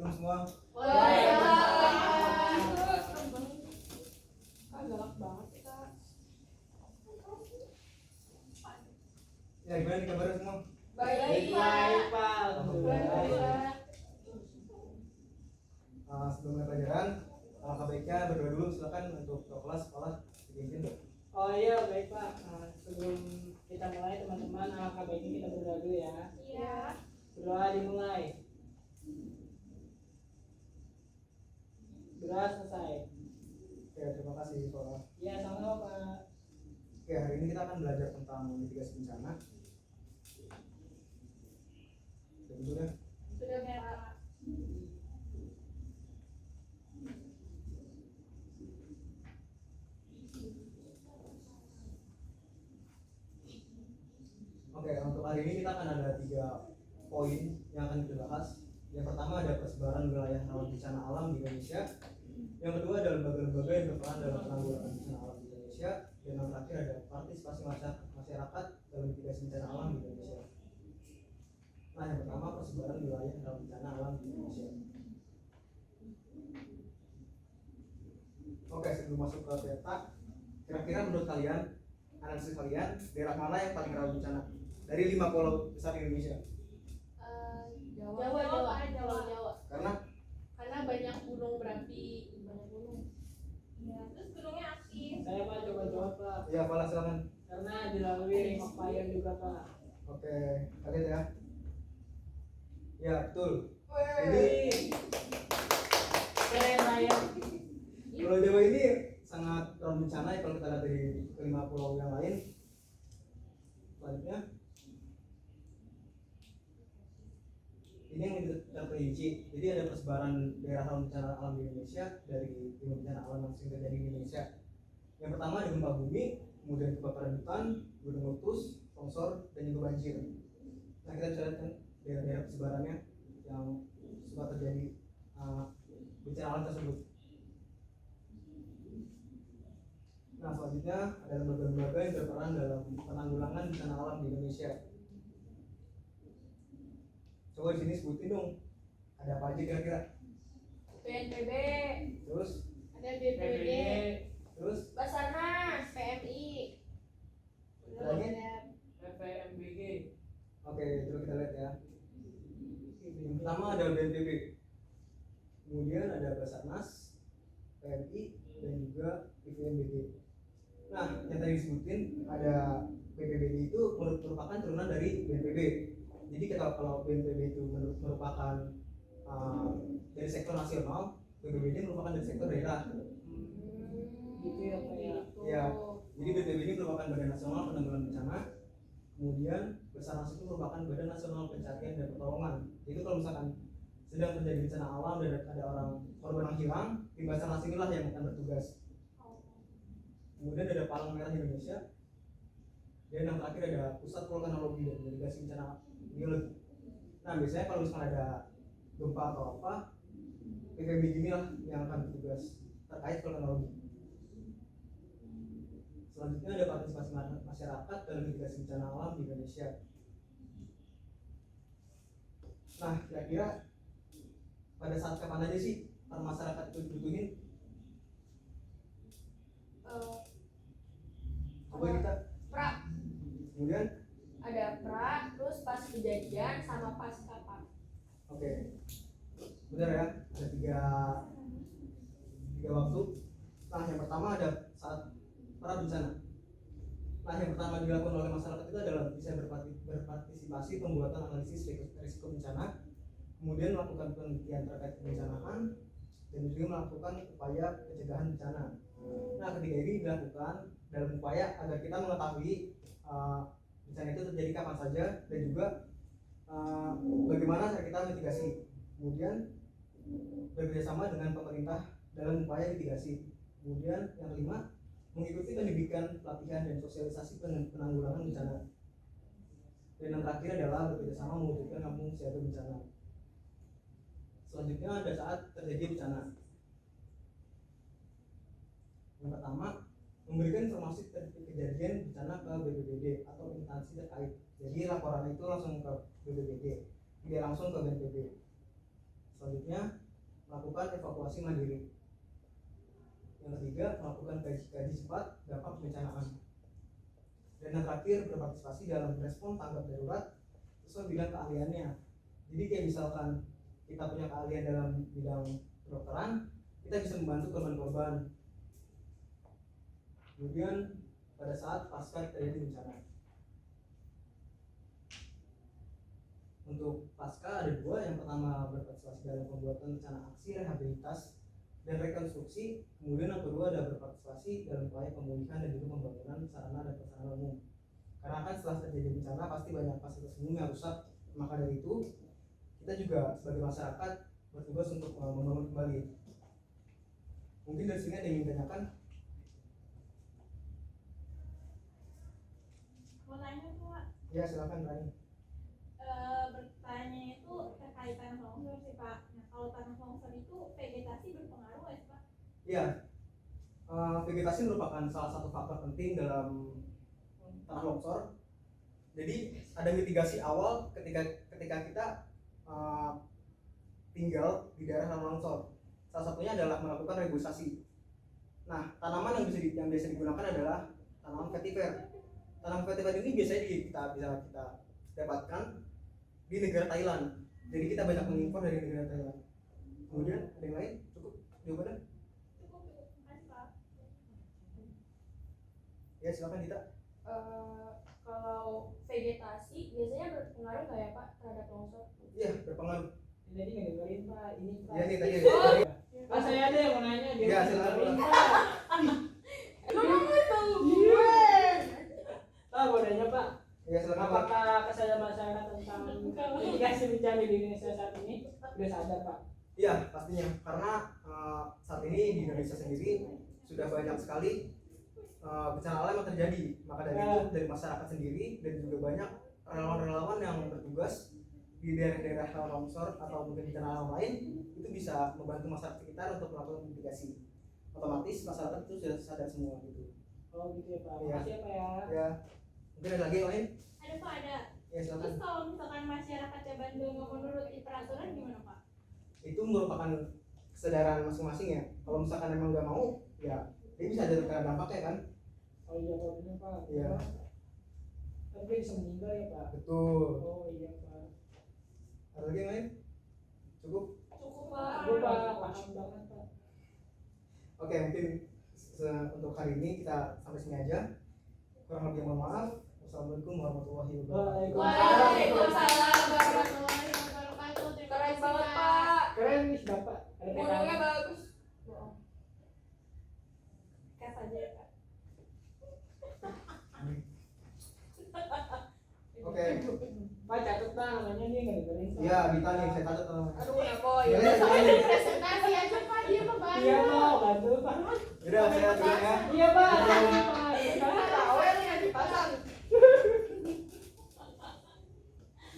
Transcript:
Assalamualaikum semua. Waalaikumsalam. Galak banget kita. Ya gimana nih kabarnya semua? Baik, Pak. Alhamdulillah. Sebelum mulai pelajaran, alangkah baiknya berdoa dulu, silakan untuk ke kelas sekolah dipimpin. Oh iya, baik Pak. Sebelum kita mulai teman-teman, alangkah baiknya kita berdoa dulu ya. Iya. Berdoa dimulai. Berdoa selesai. Oke, terima kasih sekolah. Ya, sama-sama Pak. Oke, hari ini kita akan belajar tentang mitigasi bencana. Dan sudah. Sudah Pak. Oke, untuk hari ini kita akan ada 3 poin yang akan kita bahas. Yang pertama ada persebaran wilayah rawan bencana alam di Indonesia. Yang kedua ada lembaga-lembaga yang berperan dalam penanggulangan bencana alam di Indonesia. Dan yang terakhir ada partisipasi masyarakat dalam mitigasi bencana alam di Indonesia. Nah, yang pertama persebaran wilayah rawan bencana alam di Indonesia. Oke, sebelum masuk ke peta, kira-kira menurut kalian, analisis kalian, daerah mana yang paling rawan bencana dari 5 pulau besar di Indonesia? Jawa. Karena banyak gunung berapi, banyak gunung. Iya, terus gunungnya aktif. Saya Pak coba jawab Pak. ya, Fala silakan. Karena dilalui ring of fire juga Pak. Oke, kalian ya. Ya, betul. Jadi keren Pak ya. Pulau Jawa ini sangat rawan bencana ya kalau kita lihat dari ke-5 pulau yang lain. Selanjutnya, ini yang terperinci. Jadi ada persebaran daerah rawan bencana alam di Indonesia dari 5 bencana alam yang sering terjadi di Indonesia. Yang pertama ada gempa bumi, kemudian kebakaran hutan, gunung meletus, longsor, dan juga banjir. Nah, kita bisa lihat kan daerah-daerah persebarannya yang suka terjadi bencana alam tersebut. Nah, selanjutnya ada lembaga-lembaga yang berperan dalam penanggulangan bencana alam di Indonesia. Coba di sini sebutin dong, ada apa aja kira-kira? BNPB, Terus, ada BPBD, terus, Basarnas, PMI. Lagi? FPMBG. oke, terus kita lihat ya. Yang pertama ada BNPB, kemudian ada Basarnas, PMI, dan juga PVMBG. Nah, yang tadi disebutin ada BPBD itu merupakan turunan dari BNPB. Jadi kalau BNPB itu merupakan dari sektor nasional, BPBD merupakan dari sektor daerah. Gitu ya Pak ya. Ya, jadi BPBD ini merupakan Badan Nasional Penanggulangan Bencana. Kemudian Basarnas itu merupakan Badan Nasional Pencarian dan Pertolongan. Jadi kalau misalkan sedang terjadi bencana alam dan ada orang korban yang hilang, tim Basarnas inilah yang akan bertugas. Kemudian ada Palang Merah Indonesia, dan yang terakhir ada Pusat Vulkanologi dan Mitigasi Bencana Geologi. Nah, biasanya kalau misalnya ada gempa atau apa, PVMBG inilah yang akan bertugas terkait vulkanologi. Selanjutnya ada partisipasi masyarakat dalam mitigasi bencana alam di Indonesia. Nah, kira-kira pada saat kapan aja sih masyarakat itu dibutuhin? Coba kita. Pra, Kemudian, ada pra, terus pas kejadian sama pas kapan. oke, benar ya, ada tiga waktu. Nah, yang pertama ada saat pra bencana. Nah, yang pertama dilakukan oleh masyarakat itu adalah bisa berpartisipasi pembuatan analisis risiko bencana, kemudian melakukan penelitian terkait kebencanaan, dan juga melakukan upaya pencegahan bencana. Nah, ketiga ini dilakukan dalam upaya agar kita mengetahui bencana itu terjadi kapan saja dan juga bagaimana cara kita mitigasi. Kemudian bekerjasama dengan pemerintah dalam upaya mitigasi. Kemudian yang kelima, mengikuti pendidikan, pelatihan, dan sosialisasi penanggulangan bencana. Dan yang terakhir adalah bekerjasama mewujudkan kampung siaga bencana. Selanjutnya ada saat terjadi bencana. Yang pertama, memberikan informasi terkait kejadian bencana ke BPBD atau instansi terkait. Jadi laporan itu langsung ke BPBD, tidak langsung ke BNPB. Selanjutnya melakukan evakuasi mandiri. Yang ketiga melakukan kaji cepat dampak kebencanaan. Dan yang terakhir berpartisipasi dalam respon tanggap darurat sesuai bidang keahliannya. Jadi kayak misalkan kita punya keahlian dalam bidang kedokteran, kita bisa membantu korban-korban. Kemudian pada saat pasca terjadi bencana. Untuk pasca ada dua, yang pertama berpartisipasi dalam pembuatan rencana aksi rehabilitas dan rekonstruksi, kemudian yang kedua ada berpartisipasi dalam upaya pemulihan dan juga pembangunan sarana dan prasarana umum. Karena kan setelah terjadi bencana pasti banyak fasilitas umum yang rusak, maka dari itu kita juga sebagai masyarakat bertugas untuk membangun kembali. Mungkin dari sini ada yang ingin ditanyakan? Mau tanya tuh Pak, Ya silakan Rani. bertanya itu terkait tanah longsor sih Pak. Nah kalau tanah longsor itu vegetasi berpengaruh nggak sih Pak? Ya, vegetasi merupakan salah satu faktor penting dalam tanah longsor. Jadi ada mitigasi awal ketika kita tinggal di daerah tanah longsor. Salah satunya adalah melakukan reboisasi. Nah, tanaman yang biasa digunakan adalah tanaman vetiver. Tanaman vetiver ini biasanya kita bisa dapatkan di negara Thailand. Jadi kita banyak mengimpor dari negara Thailand. Kemudian ada yang lain? Cukup jawabannya? Cukup, makasih Pak. Ya silakan Dita. Kalau vegetasi biasanya berpengaruh nggak ya Pak terhadap longsor? Iya berpengaruh. Jadi nggak dengerin Pak, ini Pak. Iya nih tadi. Pak saya ada yang mau nanya, dia Ya, nggak silakan. dengerin, Pak. Emang nggak tahu gue? Pak, mau nanya Pak, Ya silakan Pak. apakah kesadaran masyarakat tentang mitigasi bencana di Indonesia saat ini sudah sadar Pak? Iya pastinya, karena saat ini di Indonesia sendiri sudah banyak sekali bencana alam yang terjadi. Maka dari itu dari masyarakat sendiri dan juga banyak relawan-relawan yang bertugas di daerah-daerah longsor atau mungkin bencana alam lain itu bisa membantu masyarakat sekitar untuk melakukan mitigasi. Otomatis masyarakat itu sudah sadar semua gitu. Oh gitu ya Pak, Iya. makasih ya Pak ya. Ya mungkin ada lagi yang lain? Ada Pak, ada. Ya silakan. Terus kalau misalkan masyarakatnya Bandung nggak menuruti peraturan gimana Pak? Itu merupakan kesadaran masing-masing ya. Kalau misalkan emang nggak mau, ya dia bisa ada terkena dampaknya kan. Oh iya Pak, benar Pak. Iya. Tapi dia bisa meninggal ya Pak. Betul. Oh iya Pak. Ada lagi yang lain? Cukup? Cukup Pak. Gue Pak, paham banget Pak. Oke, mungkin untuk hari ini kita sampai sini aja. Kurang lebih mohon maaf. Wassalamualaikum warahmatullahi wabarakatuh. Waalaikumsalam warahmatullahi wabarakatuh. Terima Keren kasih banget Pak. Pak. Keren nih Bapak. Ada Gunungnya PKN. bagus. Kas aja ya Pak. Oke. Pak catat Pak, namanya dia nggak dengerin Pak. Iya, Dita nih saya catat. Aduh kenapa ya? Boleh, Soalnya boleh. presentasi aja Pak, dia mah Iya baru. Pak, bantu Pak. Udah saya duluan ya. Iya Pak. Iya, Pak.